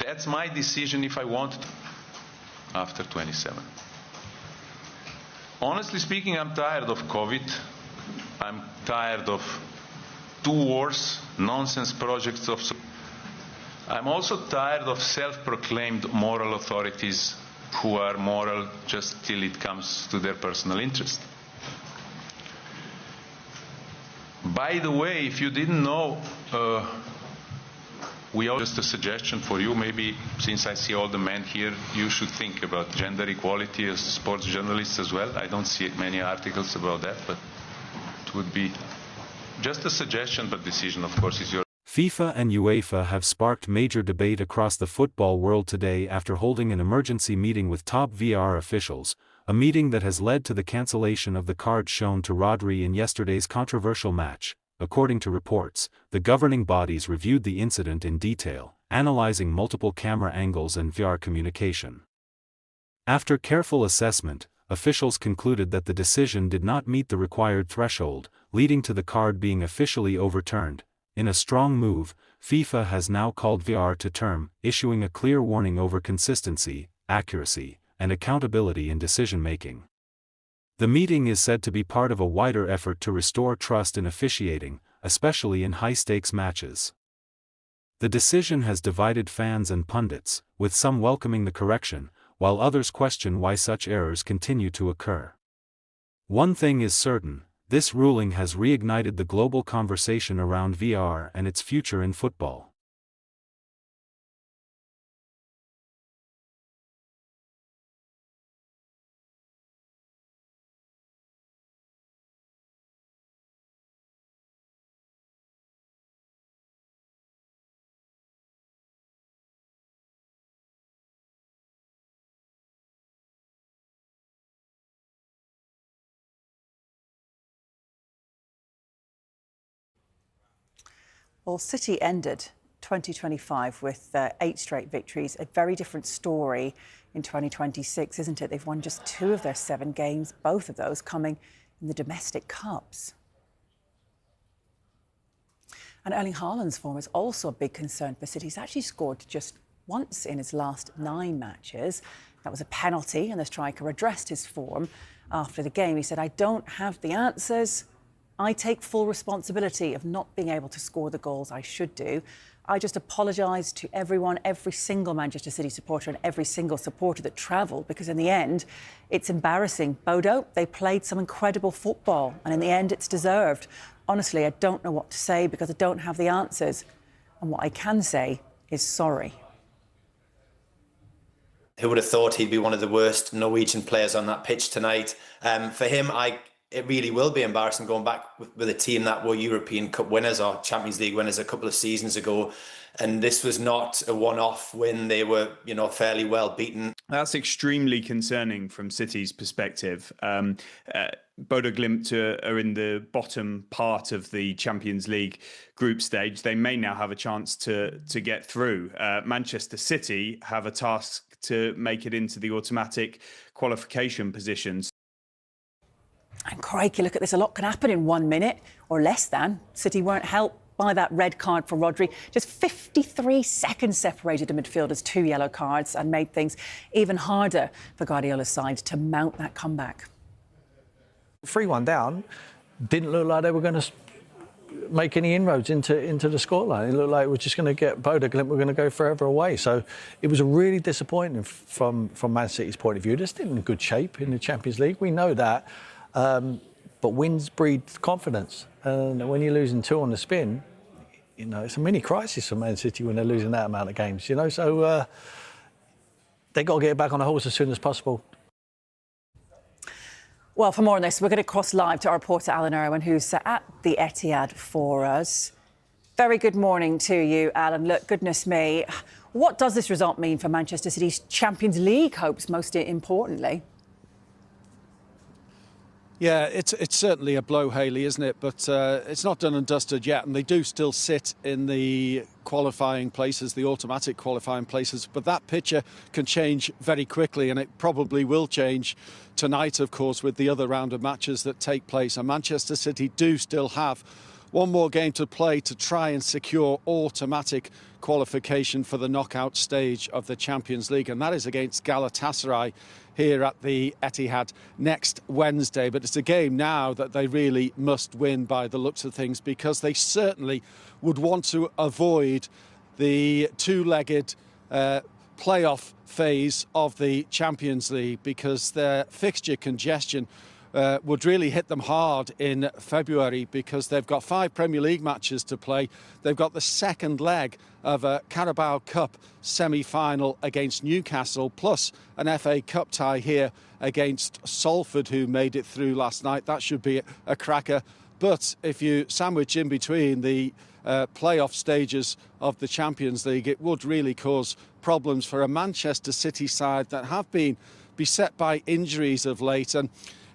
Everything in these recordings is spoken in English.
That's my decision if I want to after 27. Honestly speaking, I'm tired of COVID. I'm tired of 2 wars, nonsense projects of... I'm also tired of self-proclaimed moral authorities who are moral just till it comes to their personal interest. By the way, if you didn't know, just a suggestion for you, maybe since I see all the men here, you should think about gender equality as sports journalists as well. I don't see many articles about that, but it would be just a suggestion, but decision, of course, is yours. FIFA and UEFA have sparked major debate across the football world today after holding an emergency meeting with top VAR officials, a meeting that has led to the cancellation of the card shown to Rodri in yesterday's controversial match. According to reports, the governing bodies reviewed the incident in detail, analyzing multiple camera angles and VAR communication. After careful assessment, officials concluded that the decision did not meet the required threshold, leading to the card being officially overturned. In a strong move, FIFA has now called VAR to term, issuing a clear warning over consistency, accuracy, and accountability in decision-making. The meeting is said to be part of a wider effort to restore trust in officiating, especially in high-stakes matches. The decision has divided fans and pundits, with some welcoming the correction, while others question why such errors continue to occur. One thing is certain: this ruling has reignited the global conversation around VAR and its future in football. Well, City ended 2025 with 8 straight victories. A very different story in 2026, isn't it? They've won just 2 of their 7 games, both of those coming in the domestic cups. And Erling Haaland's form is also a big concern for City. He's actually scored just once in his last 9 matches. That was a penalty, and the striker addressed his form after the game. He said, "I don't have the answers. I take full responsibility of not being able to score the goals I should do. I just apologise to everyone, every single Manchester City supporter and every single supporter that travelled, because in the end, it's embarrassing. Bodo, they played some incredible football, and in the end, it's deserved. Honestly, I don't know what to say because I don't have the answers. And what I can say is sorry." Who would have thought he'd be one of the worst Norwegian players on that pitch tonight? For him, it really will be embarrassing going back with a team that were European Cup winners or Champions League winners a couple of seasons ago. And this was not a one-off win. They were, fairly well beaten. That's extremely concerning from City's perspective. Bodo Glimt are in the bottom part of the Champions League group stage. They may now have a chance to get through. Manchester City have a task to make it into the automatic qualification positions. And crikey, look at this. A lot can happen in 1 minute or less than. City weren't helped by that red card for Rodri. Just 53 seconds separated the midfielders, 2 yellow cards, and made things even harder for Guardiola's side to mount that comeback. 3-1 down, didn't look like they were going to make any inroads into the scoreline. It looked like we're just going to get Bodo Glimt, we're going to go forever away. So it was a really disappointing from Man City's point of view. They're still in good shape in the Champions League. We know that. But wins breed confidence. And when you're losing 2 on the spin, it's a mini crisis for Man City when they're losing that amount of games, So they've got to get back on the horse as soon as possible. Well, for more on this, we're going to cross live to our reporter Alan Irwin, who's at the Etihad for us. Very good morning to you, Alan. Look, goodness me, what does this result mean for Manchester City's Champions League hopes, most importantly? Yeah, it's certainly a blow, Hayley, isn't it? But it's not done and dusted yet, and they do still sit in the qualifying places, the automatic qualifying places. But that picture can change very quickly, and it probably will change tonight, of course, with the other round of matches that take place. And Manchester City do still have one more game to play to try and secure automatic qualification for the knockout stage of the Champions League, and that is against Galatasaray here at the Etihad next Wednesday. But it's a game now that they really must win by the looks of things, because they certainly would want to avoid the two-legged playoff phase of the Champions League, because their fixture congestion would really hit them hard in February, because they've got 5 Premier League matches to play. They've got the second leg of a Carabao Cup semi-final against Newcastle, plus an FA Cup tie here against Salford, who made it through last night. That should be a cracker. But if you sandwich in between the playoff stages of the Champions League, it would really cause problems for a Manchester City side that have been beset by injuries of late. And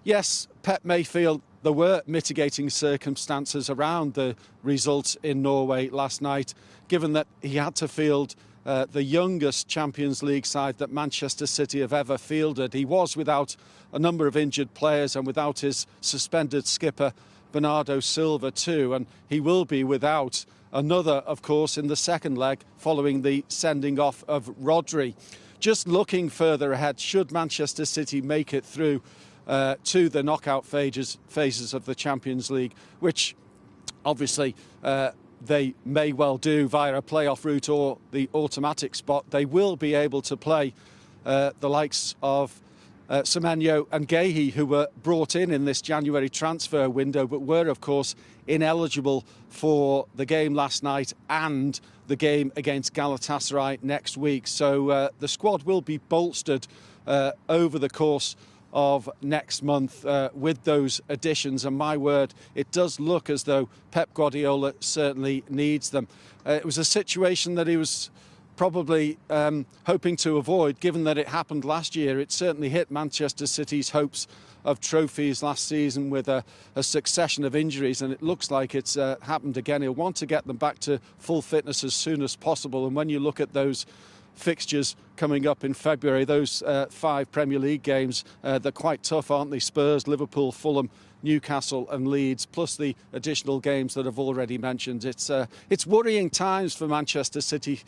yes, Pep may feel there were mitigating circumstances around the result in Norway last night, given that he had to field the youngest Champions League side that Manchester City have ever fielded. He was without a number of injured players and without his suspended skipper, Bernardo Silva, too. And he will be without another, of course, in the second leg following the sending off of Rodri. Just looking further ahead, should Manchester City make it through to the knockout phases of the Champions League, which obviously they may well do via a playoff route or the automatic spot, they will be able to play the likes of Semenyo and Guehi, who were brought in this January transfer window, but were, of course, ineligible for the game last night and the game against Galatasaray next week. So the squad will be bolstered over the course of next month with those additions, and my word, it does look as though Pep Guardiola certainly needs them. It was a situation that he was probably hoping to avoid, given that it happened last year. It certainly hit Manchester City's hopes of trophies last season with a succession of injuries, and it looks like it's happened again. He'll want to get them back to full fitness as soon as possible, and when you look at those fixtures coming up in February, those 5 Premier League games, they're quite tough, aren't they? Spurs, Liverpool, Fulham, Newcastle and Leeds, plus the additional games that I've already mentioned. It's worrying times for Manchester City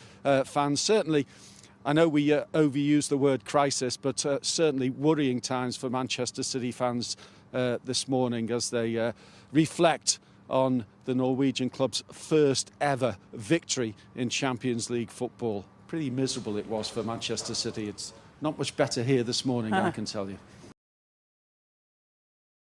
fans. Certainly, I know we overuse the word crisis, but certainly worrying times for Manchester City fans this morning as they reflect on the Norwegian club's first ever victory in Champions League football. Pretty miserable it was for Manchester City. It's not much better here this morning, I can tell you.